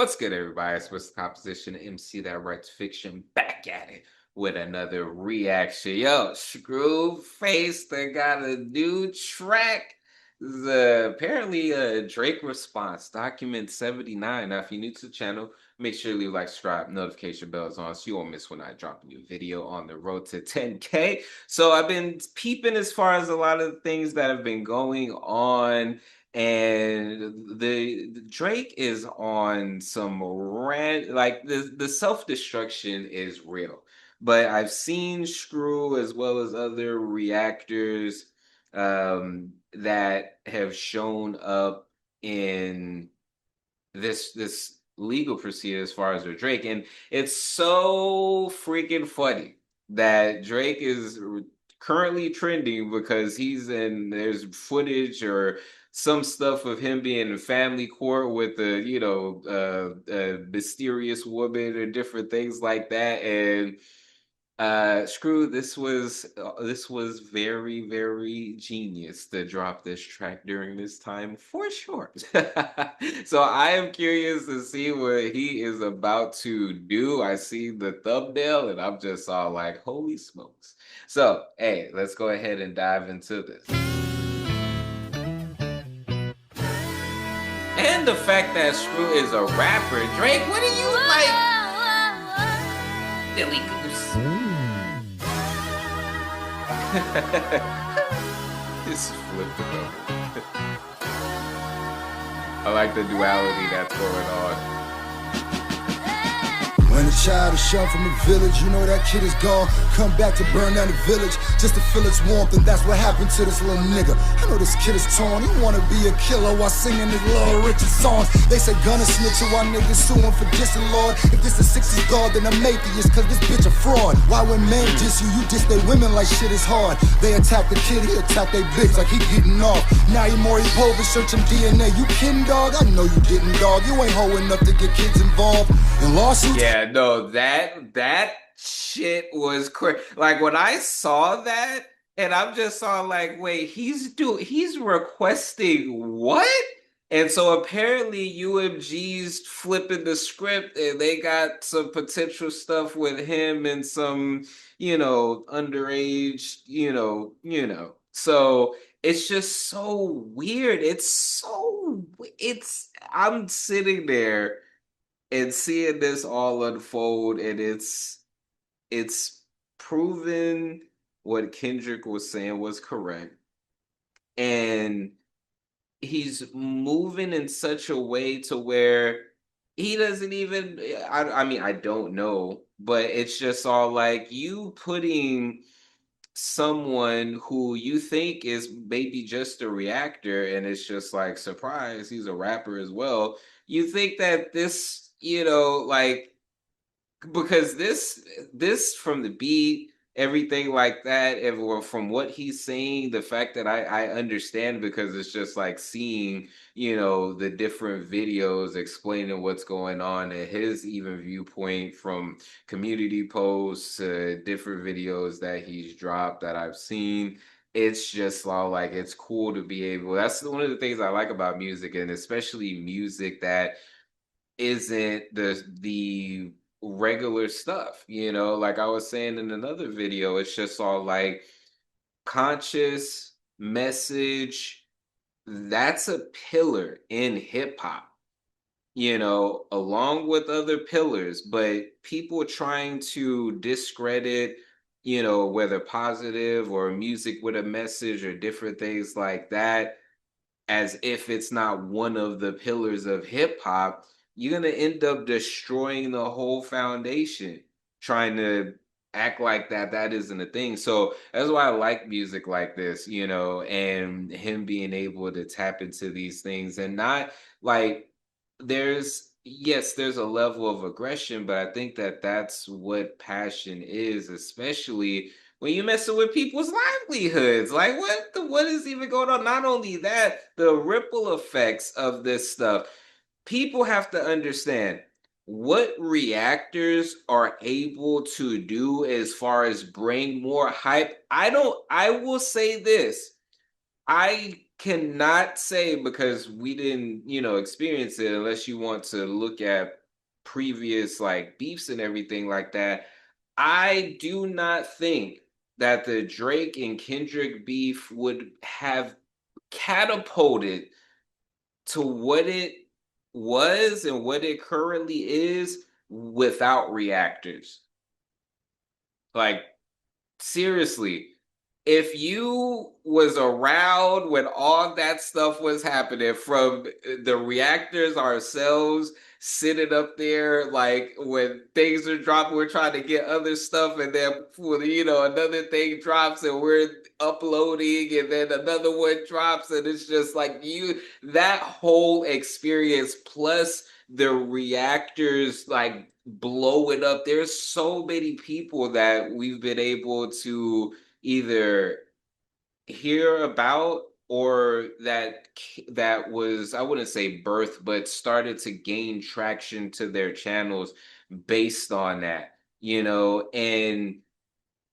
What's good, everybody? It's Mr. Composition, MC That Writes Fiction, back at it with another reaction. Yo, Screw Face, they got a new track. Apparently a Drake response, document 79. Now, if you're new to the channel, make sure you leave a like, subscribe, notification bells on so you won't miss when I drop a new video on the road to 10K. So I've been peeping as far as a lot of the things that have been going on, and the Drake is on some rant, like the self-destruction is real. But I've seen Screw as well as other reactors that have shown up in this legal proceeding as far as with Drake, and it's so freaking funny that Drake is currently trending because there's footage or some stuff of him being in family court with a mysterious woman or different things like that. And Screw, this was very, very genius to drop this track during this time for sure. So I am curious to see what he is about to do. I see the thumbnail and I'm just all like, holy smokes. So hey, let's go ahead and dive into this. And the fact that Screw is a rapper, Drake, what are you like? Billy Goose. Just flipped it over. I like the duality that's going on. When a child is shunned from the village, you know that kid is gone. Come back to burn down the village just to feel its warmth, and that's what happened to this little nigga. I know this kid is torn, he wanna be a killer while singing his little Richard songs. They say gunna snitch while niggas suing for dissing, Lord. If this is 60s God, then I'm atheist, cause this bitch a fraud. Why when men diss you diss they women like shit is hard. They attack the kid, he attack they bitch like he getting off. Now you Maury Povich searching DNA. You kidding, dog? I know you didn't, dog. You ain't hoe enough to get kids involved in lawsuits. Yeah, no, that shit was crazy. Like when I saw that, and I'm just all like, wait, he's requesting what? And so apparently UMG's flipping the script and they got some potential stuff with him and some, underage, So it's just so weird. I'm sitting there and seeing this all unfold, and it's proven what Kendrick was saying was correct. And he's moving in such a way to where he doesn't even, I mean, I don't know, but it's just all like you putting someone who you think is maybe just a reactor, and it's just like, surprise, he's a rapper as well. You think that this, like, because this from the beat, everything like that, or from what he's saying, the fact that I understand, because it's just like seeing, the different videos explaining what's going on and his even viewpoint from community posts to different videos that he's dropped that I've seen. It's just all like, it's cool to be able, that's one of the things I like about music, and especially music that isn't the regular stuff, like I was saying in another video. It's just all like conscious message. That's a pillar in hip hop, along with other pillars, but people trying to discredit, whether positive or music with a message or different things like that, as if it's not one of the pillars of hip hop. You're going to end up destroying the whole foundation trying to act like that isn't a thing. So that's why I like music like this, and him being able to tap into these things, and not like, there's a level of aggression, but I think that that's what passion is, especially when you messing with people's livelihoods. Like, what is even going on? Not only that, the ripple effects of this stuff. People have to understand what reactors are able to do as far as bring more hype. I will say this. I cannot say because we didn't, experience it unless you want to look at previous like beefs and everything like that. I do not think that the Drake and Kendrick beef would have catapulted to what it was and what it currently is without reactors. Like, seriously, if you was around when all that stuff was happening, from the reactors ourselves sitting up there, like when things are dropping, we're trying to get other stuff, and then another thing drops and we're uploading, and then another one drops, and it's just like that whole experience plus the reactors like blow it up. There's so many people that we've been able to either hear about or that was, I wouldn't say birth, but started to gain traction to their channels based on that, and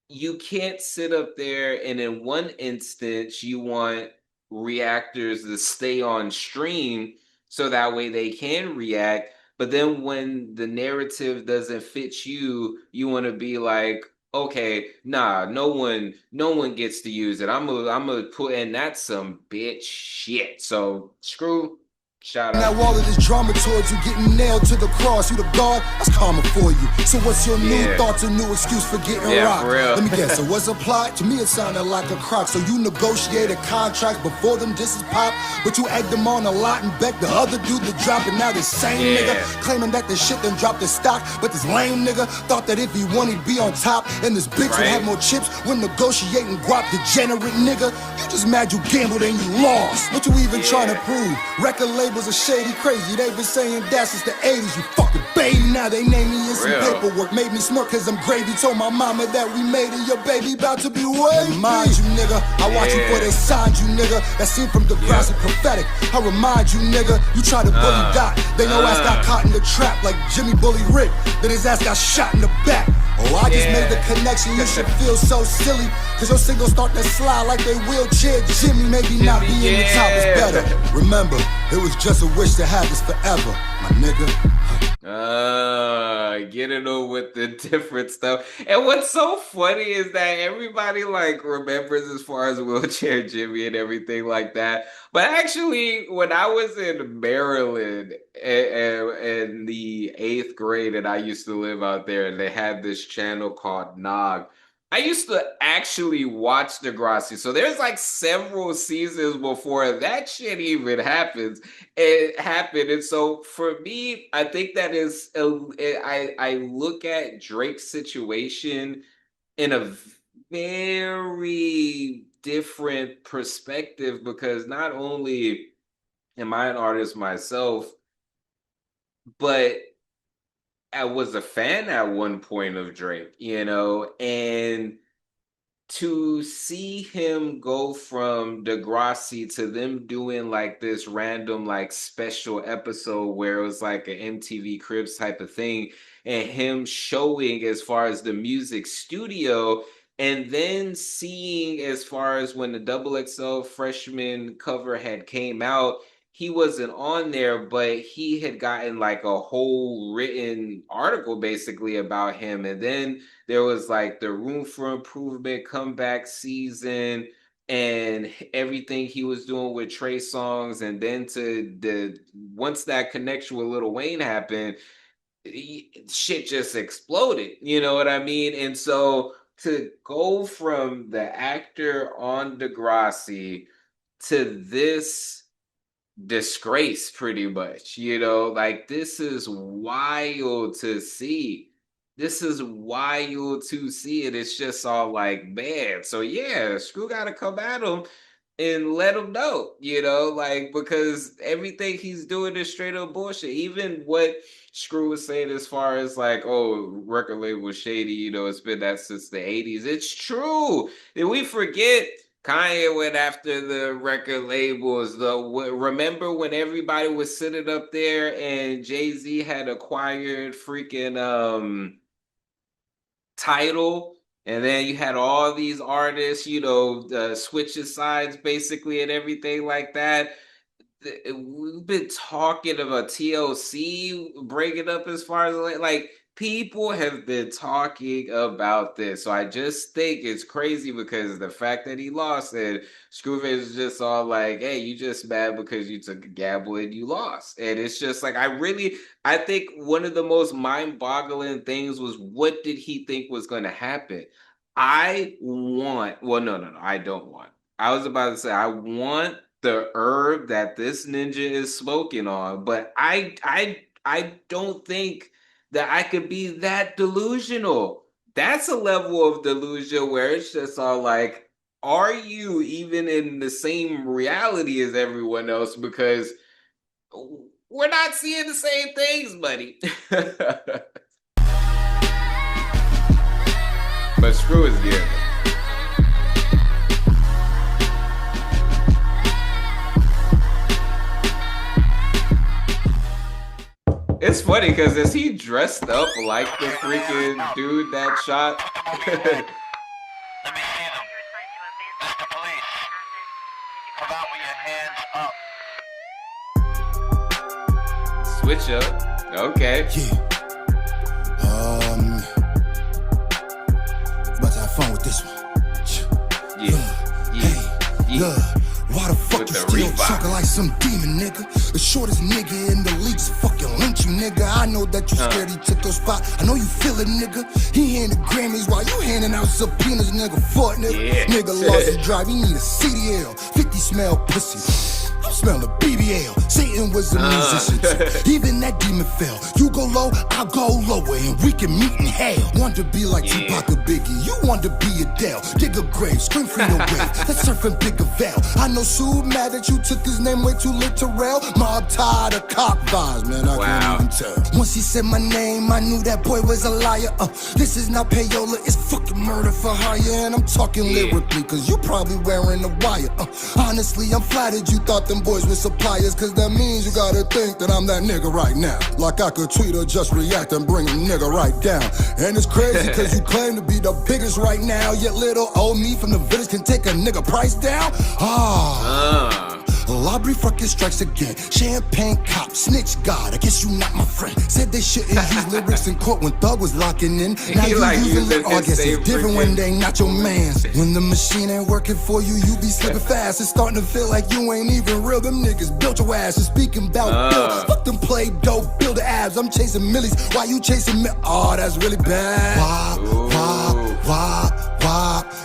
you can't sit up there and in one instance you want reactors to stay on stream so that way they can react, but then when the narrative doesn't fit you, you want to be like, okay, nah, no one gets to use it. I'm gonna put in that some bitch shit. So Screw, shout Now out to all you. of this drama towards you getting nailed to the cross. You the God, that's karma for you. So what's your new Yeah, thoughts and new excuse for getting yeah, rocked? for real. Let me guess, it was a plot? To me it sounded like a crock. So you negotiated contracts before them disses pop, but you egged them on a lot and begged the other dude to drop it. Now this same nigga Yeah, claiming that the shit done dropped the stock, but this lame nigga thought that if he won he'd be on top, and this bitch would have right. more chips when negotiating guap. Degenerate nigga, you just mad you gambled and you lost. What you even trying to Yeah, prove? Record labels are shady crazy. They've been saying that since the 80s. You fucking baby. Now they named me in for some real. paperwork. Made me smirk cause I'm gravy. Told my mama that we made it. Your baby about to be wavy. Remind you, nigga. I watch you before Yeah, they signed you, nigga. That scene from yep. Degrassi prophetic. I remind you, nigga. You try to bully Uh, Dot. They know ass got uh, caught in the trap like Jimmy Bully Rick. Then his ass got shot in the back. Oh, I just made the yeah. connection. You should feel so silly. Cause your singles start to slide like they wheelchair Jimmy. Maybe not Jimmy, being the top is better. yeah. Remember, it was just a wish to have this forever, my nigga. Getting on with the different stuff. And what's so funny is that everybody like remembers as far as wheelchair Jimmy and everything like that. But actually, when I was in Maryland in the eighth grade, and I used to live out there, and they had this channel called Nog. I used to actually watch Degrassi. So there's like several seasons before that shit even happens. It happened. And so for me, I think that is I look at Drake's situation in a very different perspective because not only am I an artist myself, but I was a fan at one point of Drake, and to see him go from Degrassi to them doing like this random like special episode where it was like an MTV Cribs type of thing, and him showing as far as the music studio, and then seeing as far as when the Double XL freshman cover had came out, he wasn't on there, but he had gotten like a whole written article basically about him, and then there was like the Room for Improvement comeback season and everything he was doing with Trey Songs. And then to the once that connection with Lil Wayne happened, shit just exploded. You know what I mean? And so to go from the actor on Degrassi to this disgrace pretty much, like this is wild to see. This is wild to see it. It's just all like, man. So yeah, Screw gotta come at him and let him know, like because everything he's doing is straight up bullshit. Even what Screw was saying as far as like, oh, record label shady, it's been that since the 80s. It's true. Did we forget Kanye went after the record labels? Remember when everybody was sitting up there and Jay-Z had acquired freaking title, And then you had all these artists, switching sides basically and everything like that. We've been talking about TLC breaking up as far as like people have been talking about this. So I just think it's crazy because the fact that he lost and Screwface is just all like, hey, you just mad because you took a gamble and you lost. And it's just like I think one of the most mind-boggling things was what did he think was gonna happen? No, I don't want. I was about to say I want the herb that this ninja is smoking on, but I don't think that I could be that delusional. That's a level of delusion where it's just all like, are you even in the same reality as everyone else? Because we're not seeing the same things, buddy. But Screw is getting it. It's funny because is he dressed up like the freaking dude that shot? Let me see them. Mr. Police, come out with your hands up. Switch up. Okay. Yeah. About to have fun with this one. Yeah. Why the fuck With you the still Reebok. talking like some demon, nigga? The shortest nigga in the league's fucking lynch you, nigga. I know that you scared he took your spot. I know you feel it, nigga. He handed Grammys while you handing out subpoenas, nigga. Fuck, nigga. Yeah. Nigga lost his drive. He need a CDL. 50 smell pussy. I'm smelling BBL. Satan was a musician too. Even that demon fell. You go low, I'll go lower, and we can meet in hell. Want to be like Tupac or Biggie. You want to be Adele. Dig a grave, scream freedom wave. Let's surf and pick a veil. I know Sue mad that you took his name way too literal. Mob tired of cop vibes, man. I can't even tell. Once he said my name, I knew that boy was a liar. This is not payola, it's fucking murder for hire. And I'm talking lyrically, cause you probably wearing a wire. Honestly, I'm flattered you thought them boys were suppliers, cause that means you gotta think that I'm that nigga right now. Like I could tweet or just react and bring a nigga right down. And it's crazy cause you claim to be the biggest right now, yet little old me from the village can take a nigga price down. Lobby fucking strikes again. Champagne cop, snitch god. I guess you not my friend. Said they shouldn't use lyrics in court when Thug was locking in. Now you like using using it. I guess his it's different when they not your mans. When the machine ain't working for you, you be slipping fast. It's starting to feel like you ain't even real. Them niggas built your ass. And speaking about build, fuck them play dope, build the abs. I'm chasing millies. Why you chasing me? Oh, that's really bad. Wop.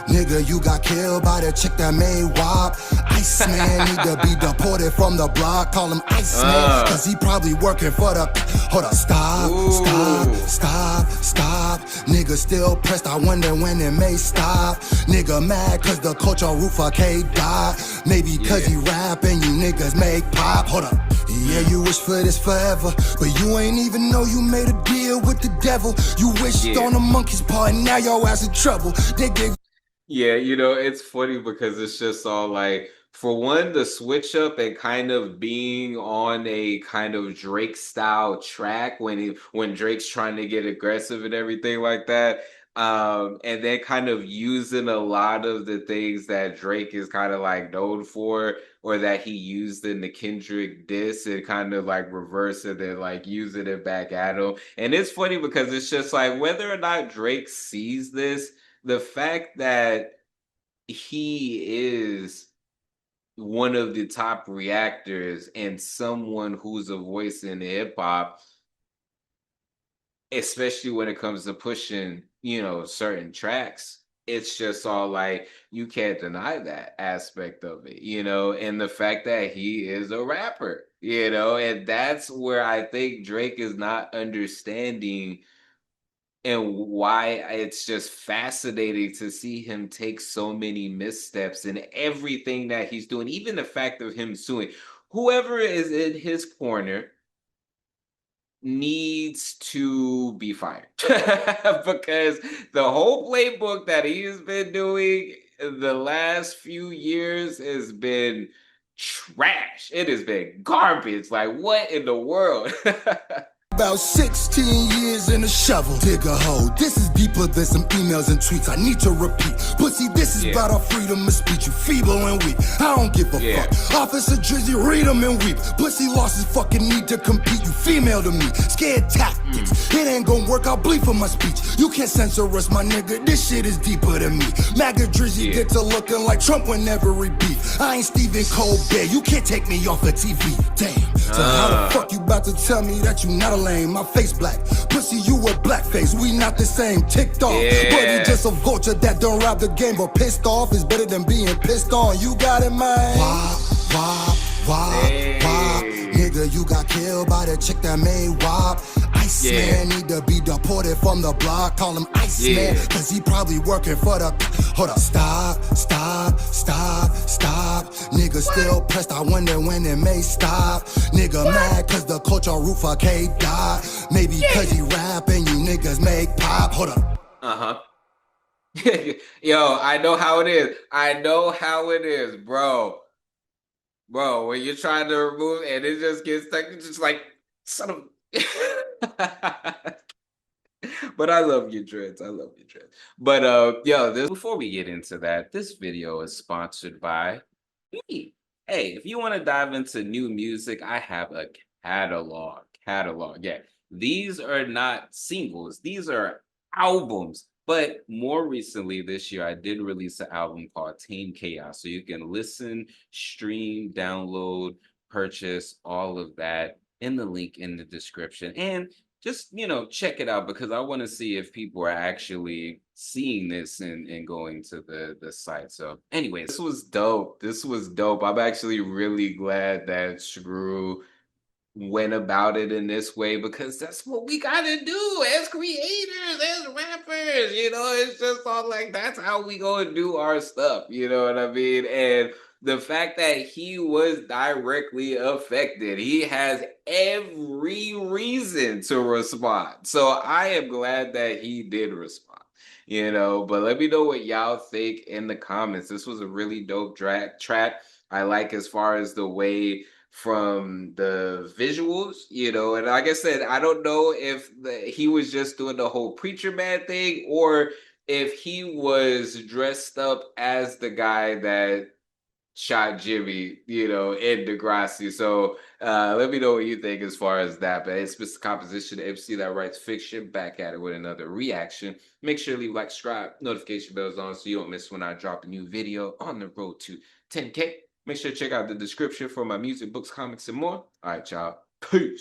Nigga, you got killed by the chick that made WAP. Iceman need to be deported from the block. Call him Iceman, cause he probably working for the. Hold up, stop. Nigga still pressed, I wonder when it may stop. Nigga mad cause the coach on Roof K died. Maybe cause he rap and you niggas make pop. Hold up. Yeah, you wish for this forever, but you ain't even know you made a deal with the devil. You wished on a monkey's paw and now your ass in trouble. They gave. Yeah, it's funny because it's just all like, for one, the switch up and kind of being on a kind of Drake style track when Drake's trying to get aggressive and everything like that. And then kind of using a lot of the things that Drake is kind of like known for, or that he used in the Kendrick diss, and kind of like reverse it and like using it back at him. And it's funny because it's just like whether or not Drake sees this, the fact that he is one of the top reactors and someone who's a voice in hip hop, especially when it comes to pushing, certain tracks, it's just all like you can't deny that aspect of it, and the fact that he is a rapper, and that's where I think Drake is not understanding, and why it's just fascinating to see him take so many missteps in everything that he's doing. Even the fact of him suing whoever is in his corner needs to be fired because the whole playbook that he has been doing the last few years has been trash. It has been garbage. Like, what in the world? about 16 years in a shovel. Dig a hole. This is deeper than some emails and tweets. I need to repeat. Pussy, this is about our freedom of speech. You feeble and weak. I don't give a fuck. Officer Drizzy, read them and weep. Pussy lost his fucking need to compete. You female to me. Scared tactics. It ain't gonna work. I'll bleed for my speech. You can't censor us, my nigga. This shit is deeper than me. MAGA Drizzy get to looking like Trump whenever he beef. I ain't Stephen Colbert. You can't take me off of TV. Damn. So how the fuck you about to tell me that you not a lame? My face black. Pussy, you a blackface. We not the same. Ticked off. But he just a vulture that don't rob the game. But pissed off is better than being pissed on. You got it, man. Wop. Nigga, you got killed by the chick that made WAP. Iceman need to be deported from the block. Call him Iceman, cause he probably working for the... Hold up. Stop. Nigga still pressed, I wonder when it may stop. Nigga mad cause the coach on roof for K died. Maybe cause he rap and you niggas make pop. Hold up. Yo, I know how it is. I know how it is, bro. Bro, when you're trying to remove and it just gets stuck, it's just like, son of... But I love your dreads. I love your dreads. But before we get into that, this video is sponsored by me. Hey, if you want to dive into new music, I have a catalog. Yeah. These are not singles. These are albums. But more recently this year, I did release an album called Tame Chaos. So you can listen, stream, download, purchase, all of that in the link in the description. And just, check it out because I want to see if people are actually seeing this and going to the site. So anyways, this was dope. I'm actually really glad that Scru went about it in this way because that's what we gotta do as creators, as rappers. It's just all like that's how we gonna do our stuff. You know what I mean? And the fact that he was directly affected, he has every reason to respond. So I am glad that he did respond. But let me know what y'all think in the comments. This was a really dope track. I like as far as the way from the visuals, and like I said, I don't know if he was just doing the whole preacher man thing or if he was dressed up as the guy that shot Jimmy, in Degrassi. So let me know what you think as far as that. But it's Mr. Composition, MC that writes fiction, back at it with another reaction. Make sure to leave like, subscribe, notification bells on so you don't miss when I drop a new video on the road to 10K. Make sure to check out the description for my music, books, comics, and more. All right, y'all. Peace.